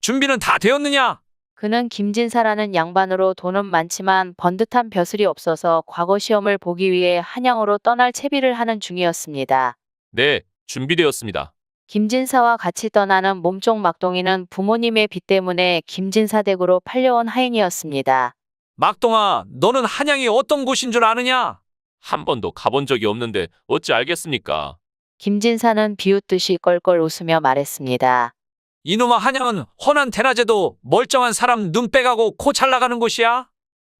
준비는 다 되었느냐? 그는 김진사라는 양반으로 돈은 많지만 번듯한 벼슬이 없어서 과거 시험을 보기 위해 한양으로 떠날 채비를 하는 중이었습니다. 네, 준비되었습니다. 김진사와 같이 떠나는 몸종 막동이는 부모님의 빚 때문에 김진사 댁으로 팔려온 하인이었습니다. 막동아, 너는 한양이 어떤 곳인 줄 아느냐? 한 번도 가본 적이 없는데 어찌 알겠습니까? 김진사는 비웃듯이 껄껄 웃으며 말했습니다. 이놈아, 한양은 훤한 대낮에도 멀쩡한 사람 눈 빼가고 코 잘나가는 곳이야?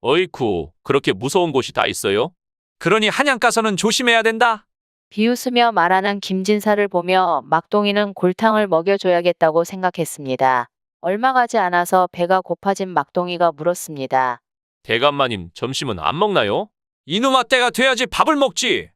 어이쿠, 그렇게 무서운 곳이 다 있어요? 그러니 한양 가서는 조심해야 된다. 비웃으며 말하는 김진사를 보며 막동이는 골탕을 먹여줘야겠다고 생각했습니다. 얼마 가지 않아서 배가 고파진 막동이가 물었습니다. 대감마님, 점심은 안 먹나요? 이놈아, 때가 돼야지 밥을 먹지.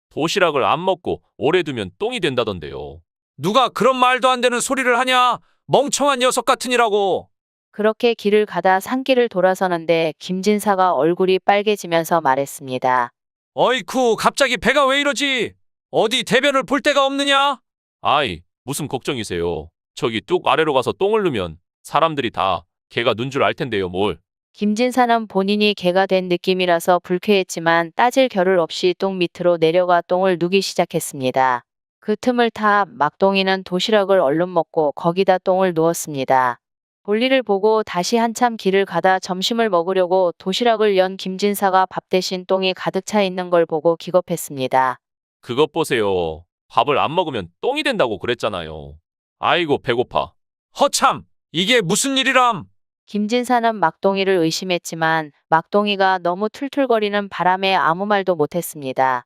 도시락을 안 먹고 오래 두면 똥이 된다던데요. 누가 그런 말도 안 되는 소리를 하냐? 멍청한 녀석 같으니라고. 그렇게 길을 가다 산길을 돌아서는데 김진사가 얼굴이 빨개지면서 말했습니다. 어이쿠, 갑자기 배가 왜 이러지? 어디 대변을 볼 데가 없느냐? 아이, 무슨 걱정이세요? 저기 뚝 아래로 가서 똥을 누면 사람들이 다 개가 눈 줄 알 텐데요, 뭘. 김진사는 본인이 개가 된 느낌이라서 불쾌했지만 따질 겨를 없이 똥 밑으로 내려가 똥을 누기 시작했습니다. 그 틈을 타 막동이는 도시락을 얼른 먹고 거기다 똥을 누웠습니다. 볼일을 보고 다시 한참 길을 가다 점심을 먹으려고 도시락을 연 김진사가 밥 대신 똥이 가득 차 있는 걸 보고 기겁했습니다. 그것 보세요. 밥을 안 먹으면 똥이 된다고 그랬잖아요. 아이고, 배고파. 허참, 이게 무슨 일이람? 김진사는 막동이를 의심했지만 막동이가 너무 툴툴거리는 바람에 아무 말도 못했습니다.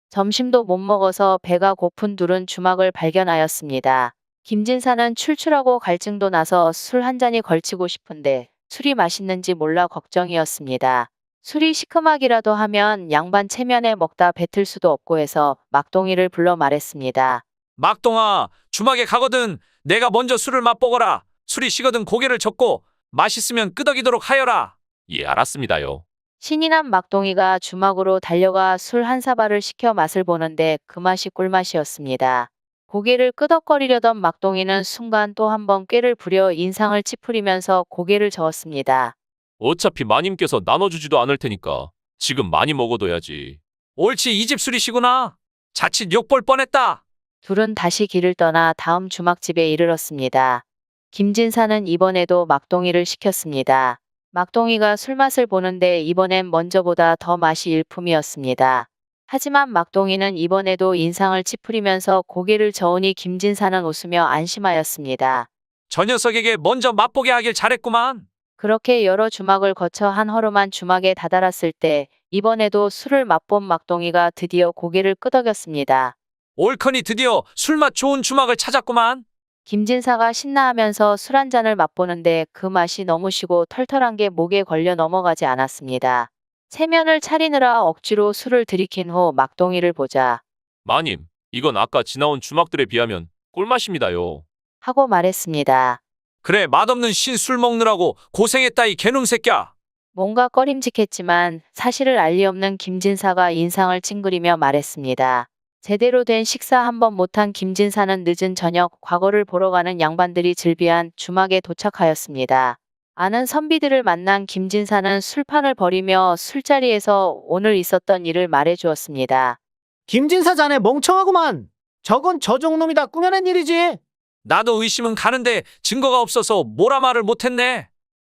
점심도 못 먹어서 배가 고픈 둘은 주막을 발견하였습니다. 김진사는 출출하고 갈증도 나서 술 한 잔이 걸치고 싶은데 술이 맛있는지 몰라 걱정이었습니다. 술이 시큼하기라도 하면 양반 체면에 먹다 뱉을 수도 없고 해서 막동이를 불러 말했습니다. 막동아, 주막에 가거든 내가 먼저 술을 맛보거라. 술이 식거든 고개를 젓고 맛있으면 끄덕이도록 하여라. 예, 알았습니다요. 신이 난 막동이가 주막으로 달려가 술 한 사발을 시켜 맛을 보는데 그 맛이 꿀맛이었습니다. 고개를 끄덕거리려던 막동이는 순간 또 한 번 꾀를 부려 인상을 찌푸리면서 고개를 저었습니다. 어차피 마님께서 나눠주지도 않을 테니까 지금 많이 먹어둬야지. 옳지, 이 집 술이시구나. 자칫 욕볼 뻔했다. 둘은 다시 길을 떠나 다음 주막집에 이르렀습니다. 김진사는 이번에도 막동이를 시켰습니다. 막동이가 술맛을 보는데 이번엔 먼저보다 더 맛이 일품이었습니다. 하지만 막동이는 이번에도 인상을 찌푸리면서 고개를 저으니 김진사는 웃으며 안심하였습니다. 저 녀석에게 먼저 맛보게 하길 잘했구만. 그렇게 여러 주막을 거쳐 한 허름한 주막에 다다랐을 때 이번에도 술을 맛본 막동이가 드디어 고개를 끄덕였습니다. 옳거니 드디어 술맛 좋은 주막을 찾았구만. 김진사가 신나하면서 술 한 잔을 맛보는데 그 맛이 너무 시고 털털한 게 목에 걸려 넘어가지 않았습니다. 체면을 차리느라 억지로 술을 들이킨 후 막동이를 보자 마님, 이건 아까 지나온 주막들에 비하면 꿀맛입니다요. 하고 말했습니다. 그래, 맛없는 신술 먹느라고 고생했다 이 개놈 새끼야. 뭔가 꺼림직했지만 사실을 알 리 없는 김진사가 인상을 찡그리며 말했습니다. 제대로 된 식사 한 번 못한 김진사는 늦은 저녁 과거를 보러 가는 양반들이 즐비한 주막에 도착하였습니다. 아는 선비들을 만난 김진사는 술판을 벌이며 술자리에서 오늘 있었던 일을 말해주었습니다. 김진사 자네 멍청하구만. 저건 저종놈이다 꾸며낸 일이지. 나도 의심은 가는데 증거가 없어서 뭐라 말을 못했네.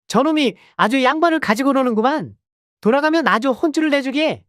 저놈이 아주 양반을 가지고 노는구만. 돌아가면 아주 혼쭐을 내주게.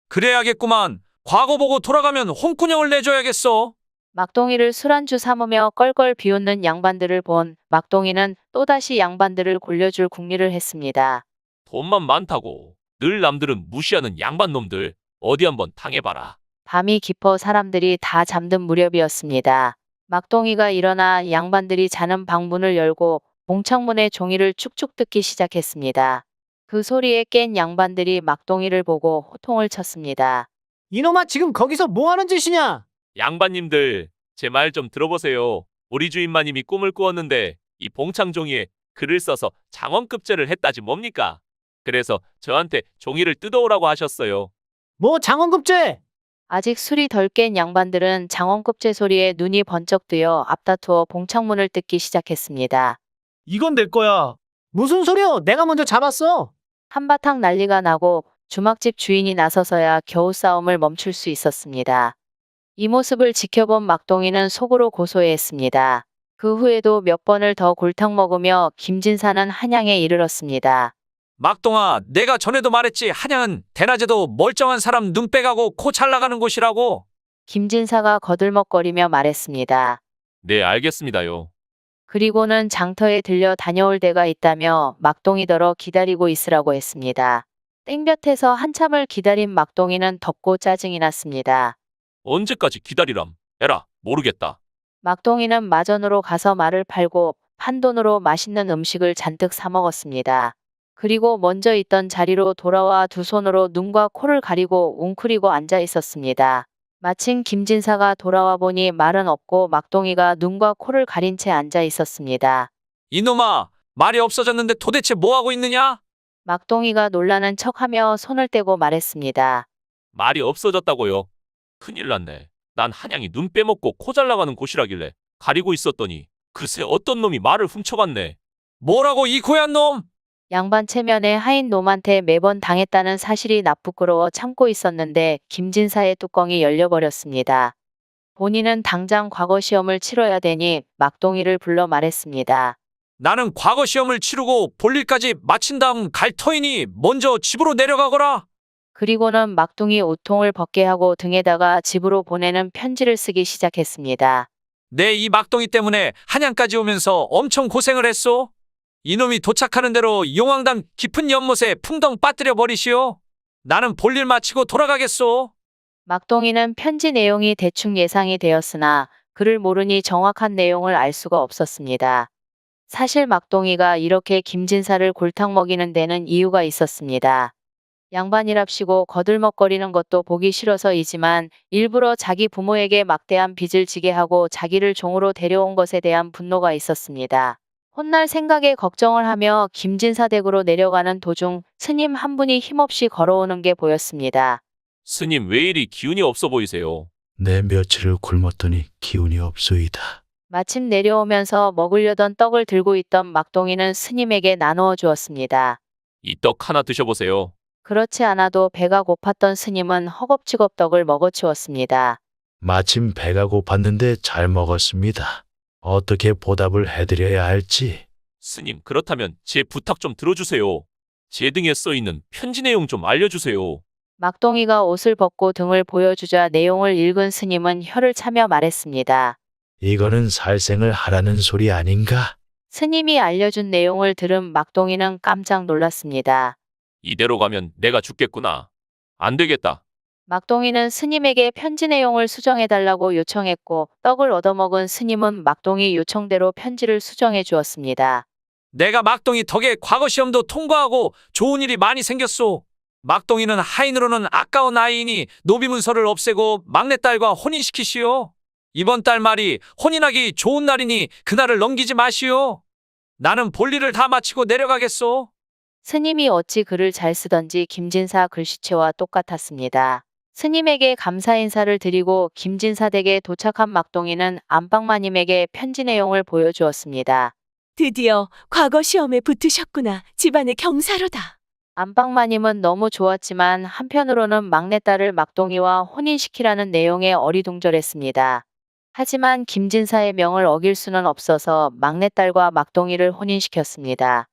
그래야겠구만. 과거 보고 돌아가면 홍군형을 내줘야겠어. 막동이를 술안주 삼으며 껄껄 비웃는 양반들을 본 막동이는 또다시 양반들을 골려줄 궁리를 했습니다. 돈만 많다고 늘 남들은 무시하는 양반놈들 어디 한번 당해봐라. 밤이 깊어 사람들이 다 잠든 무렵이었습니다. 막동이가 일어나 양반들이 자는 방문을 열고 봉창문의 종이를 축축 뜯기 시작했습니다. 그 소리에 깬 양반들이 막동이를 보고 호통을 쳤습니다. 이놈아 지금 거기서 뭐하는 짓이냐? 양반님들, 제 말 좀 들어보세요. 우리 주인마님이 꿈을 꾸었는데 이 봉창종이에 글을 써서 장원급제를 했다지 뭡니까? 그래서 저한테 종이를 뜯어오라고 하셨어요. 뭐 장원급제? 아직 술이 덜 깬 양반들은 장원급제 소리에 눈이 번쩍 뜨여 앞다투어 봉창문을 뜯기 시작했습니다. 이건 내 거야. 무슨 소리여? 내가 먼저 잡았어. 한바탕 난리가 나고 주막집 주인이 나서서야 겨우 싸움을 멈출 수 있었습니다. 이 모습을 지켜본 막동이는 속으로 고소해했습니다. 그 후에도 몇 번을 더 골탕 먹으며 김진사는 한양에 이르렀습니다. 막동아, 내가 전에도 말했지. 한양은 대낮에도 멀쩡한 사람 눈 빼가고 코 잘 나가는 곳이라고. 김진사가 거들먹거리며 말했습니다. 네, 알겠습니다요. 그리고는 장터에 들려 다녀올 데가 있다며 막동이더러 기다리고 있으라고 했습니다. 땡볕에서 한참을 기다린 막동이는 덥고 짜증이 났습니다. 언제까지 기다리람? 에라, 모르겠다. 막동이는 마전으로 가서 말을 팔고 판돈으로 맛있는 음식을 잔뜩 사 먹었습니다. 그리고 먼저 있던 자리로 돌아와 두 손으로 눈과 코를 가리고 웅크리고 앉아 있었습니다. 마침 김진사가 돌아와 보니 말은 없고 막동이가 눈과 코를 가린 채 앉아 있었습니다. 이놈아, 말이 없어졌는데 도대체 뭐하고 있느냐? 막동이가 놀라는 척하며 손을 떼고 말했습니다. 말이 없어졌다고요. 큰일 났네. 난 한양이 눈 빼먹고 코 잘 나가는 곳이라길래 가리고 있었더니 글쎄 어떤 놈이 말을 훔쳐갔네. 뭐라고 이 고얀 놈? 양반 체면에 하인 놈한테 매번 당했다는 사실이 나쁘끄러워 참고 있었는데 김진사의 뚜껑이 열려버렸습니다. 본인은 당장 과거 시험을 치러야 되니 막동이를 불러 말했습니다. 나는 과거 시험을 치르고 볼일까지 마친 다음 갈 터이니 먼저 집으로 내려가거라. 그리고는 막둥이 옷통을 벗게 하고 등에다가 집으로 보내는 편지를 쓰기 시작했습니다. 내 이 막동이 때문에 한양까지 오면서 엄청 고생을 했소. 이놈이 도착하는 대로 용왕담 깊은 연못에 풍덩 빠뜨려 버리시오. 나는 볼일 마치고 돌아가겠소. 막동이는 편지 내용이 대충 예상이 되었으나 그를 모르니 정확한 내용을 알 수가 없었습니다. 사실 막동이가 이렇게 김진사를 골탕 먹이는 데는 이유가 있었습니다. 양반이랍시고 거들먹거리는 것도 보기 싫어서이지만 일부러 자기 부모에게 막대한 빚을 지게 하고 자기를 종으로 데려온 것에 대한 분노가 있었습니다. 혼날 생각에 걱정을 하며 김진사 댁으로 내려가는 도중 스님 한 분이 힘없이 걸어오는 게 보였습니다. 스님 왜 이리 기운이 없어 보이세요? 내 며칠을 굶었더니 기운이 없소이다. 마침 내려오면서 먹으려던 떡을 들고 있던 막동이는 스님에게 나누어 주었습니다. 이 떡 하나 드셔보세요. 그렇지 않아도 배가 고팠던 스님은 허겁지겁 떡을 먹어치웠습니다. 마침 배가 고팠는데 잘 먹었습니다. 어떻게 보답을 해드려야 할지. 스님, 그렇다면 제 부탁 좀 들어주세요. 제 등에 써있는 편지 내용 좀 알려주세요. 막동이가 옷을 벗고 등을 보여주자 내용을 읽은 스님은 혀를 차며 말했습니다. 이거는 살생을 하라는 소리 아닌가? 스님이 알려준 내용을 들은 막동이는 깜짝 놀랐습니다. 이대로 가면 내가 죽겠구나. 안 되겠다. 막동이는 스님에게 편지 내용을 수정해달라고 요청했고 떡을 얻어먹은 스님은 막동이 요청대로 편지를 수정해 주었습니다. 내가 막동이 덕에 과거 시험도 통과하고 좋은 일이 많이 생겼소. 막동이는 하인으로는 아까운 아이이니 노비 문서를 없애고 막내딸과 혼인시키시오. 이번 달 말이 혼인하기 좋은 날이니 그날을 넘기지 마시오. 나는 볼일을 다 마치고 내려가겠소. 스님이 어찌 글을 잘 쓰던지 김진사 글씨체와 똑같았습니다. 스님에게 감사 인사를 드리고 김진사 댁에 도착한 막동이는 안방마님에게 편지 내용을 보여주었습니다. 드디어 과거 시험에 붙으셨구나. 집안의 경사로다. 안방마님은 너무 좋았지만 한편으로는 막내딸을 막동이와 혼인시키라는 내용에 어리둥절했습니다. 하지만 김진사의 명을 어길 수는 없어서 막내딸과 막동이를 혼인시켰습니다.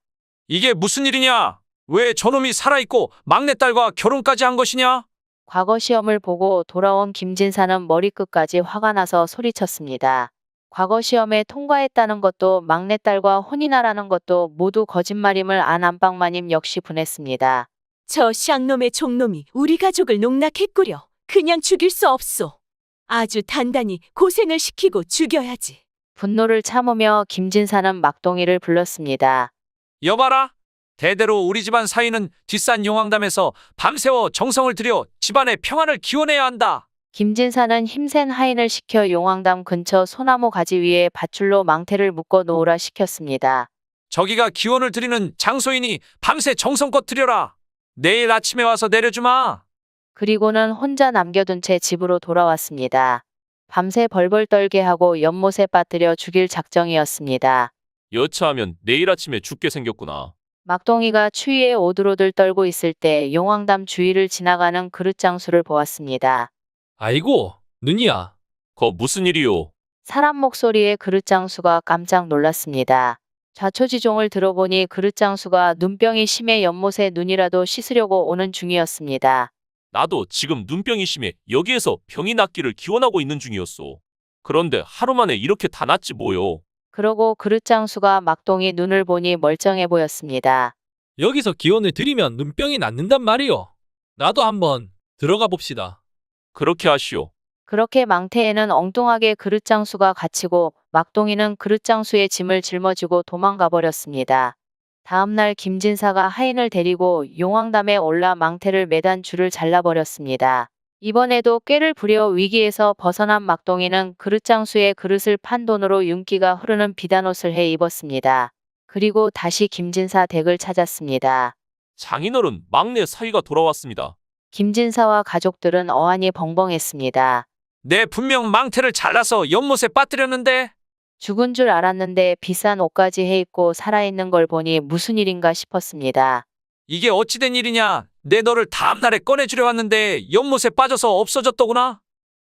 이게 무슨 일이냐? 왜 저놈이 살아있고 막내딸과 결혼까지 한 것이냐? 과거 시험을 보고 돌아온 김진사는 머리끝까지 화가 나서 소리쳤습니다. 과거 시험에 통과했다는 것도 막내딸과 혼인하라는 것도 모두 거짓말임을 안 안방마님 역시 분했습니다. 저 쌍놈의 종놈이 우리 가족을 농락했구려. 그냥 죽일 수 없소. 아주 단단히 고생을 시키고 죽여야지. 분노를 참으며 김진사는 막동이를 불렀습니다. 여봐라. 대대로 우리 집안 사이는 뒷산 용왕담에서 밤새워 정성을 들여 집안의 평안을 기원해야 한다. 김진사는 힘센 하인을 시켜 용왕담 근처 소나무 가지 위에 밧줄로 망태를 묶어 놓으라 시켰습니다. 저기가 기원을 드리는 장소이니 밤새 정성껏 드려라. 내일 아침에 와서 내려주마. 그리고는 혼자 남겨둔 채 집으로 돌아왔습니다. 밤새 벌벌 떨게 하고 연못에 빠뜨려 죽일 작정이었습니다. 여차하면 내일 아침에 죽게 생겼구나. 막동이가 추위에 오들오들 떨고 있을 때 용왕담 주위를 지나가는 그릇장수를 보았습니다. 아이고, 눈이야. 거 무슨 일이요? 사람 목소리에 그릇장수가 깜짝 놀랐습니다. 좌초지종을 들어보니 그릇장수가 눈병이 심해 연못에 눈이라도 씻으려고 오는 중이었습니다. 나도 지금 눈병이 심해 여기에서 병이 낫기를 기원하고 있는 중이었소. 그런데 하루 만에 이렇게 다 낫지 뭐요. 그러고 그릇장수가 막동이 눈을 보니 멀쩡해 보였습니다. 여기서 기원을 드리면 눈병이 낫는단 말이요. 나도 한번 들어가 봅시다. 그렇게 하시오. 그렇게 망태에는 엉뚱하게 그릇장수가 갇히고 막동이는 그릇장수의 짐을 짊어지고 도망가 버렸습니다. 다음날 김진사가 하인을 데리고 용왕담에 올라 망태를 매단 줄을 잘라버렸습니다. 이번에도 꾀를 부려 위기에서 벗어난 막동이는 그릇장수의 그릇을 판 돈으로 윤기가 흐르는 비단옷을 해 입었습니다. 그리고 다시 김진사 댁을 찾았습니다. 장인어른 막내 사위가 돌아왔습니다. 김진사와 가족들은 어안이 벙벙했습니다. 내 분명 망태를 잘라서 연못에 빠뜨렸는데 죽은 줄 알았는데 비싼 옷까지 해 입고 살아있는 걸 보니 무슨 일인가 싶었습니다. 이게 어찌된 일이냐? 내 너를 다음날에 꺼내주려 왔는데 연못에 빠져서 없어졌더구나.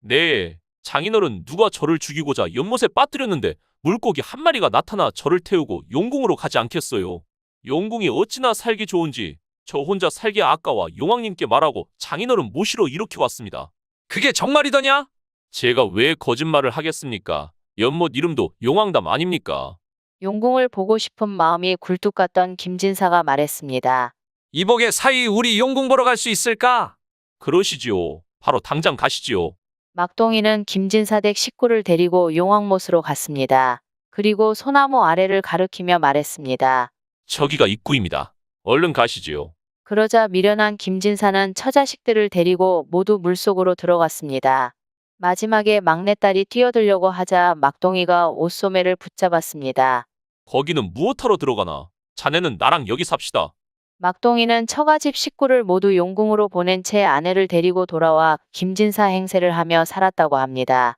네, 장인어른 누가 저를 죽이고자 연못에 빠뜨렸는데 물고기 한 마리가 나타나 저를 태우고 용궁으로 가지 않겠어요. 용궁이 어찌나 살기 좋은지 저 혼자 살기 아까워 용왕님께 말하고 장인어른 모시러 이렇게 왔습니다. 그게 정말이더냐? 제가 왜 거짓말을 하겠습니까? 연못 이름도 용왕담 아닙니까? 용궁을 보고 싶은 마음이 굴뚝 같던 김진사가 말했습니다. 이복의 사위 우리 용궁 보러 갈 수 있을까? 그러시지요. 바로 당장 가시지요. 막동이는 김진사 댁 식구를 데리고 용왕못으로 갔습니다. 그리고 소나무 아래를 가리키며 말했습니다. 저기가 입구입니다. 얼른 가시지요. 그러자 미련한 김진사는 처자식들을 데리고 모두 물속으로 들어갔습니다. 마지막에 막내딸이 뛰어들려고 하자 막동이가 옷소매를 붙잡았습니다. 거기는 무엇하러 들어가나? 자네는 나랑 여기 삽시다. 막동이는 처가집 식구를 모두 용궁으로 보낸 채 아내를 데리고 돌아와 김진사 행세를 하며 살았다고 합니다.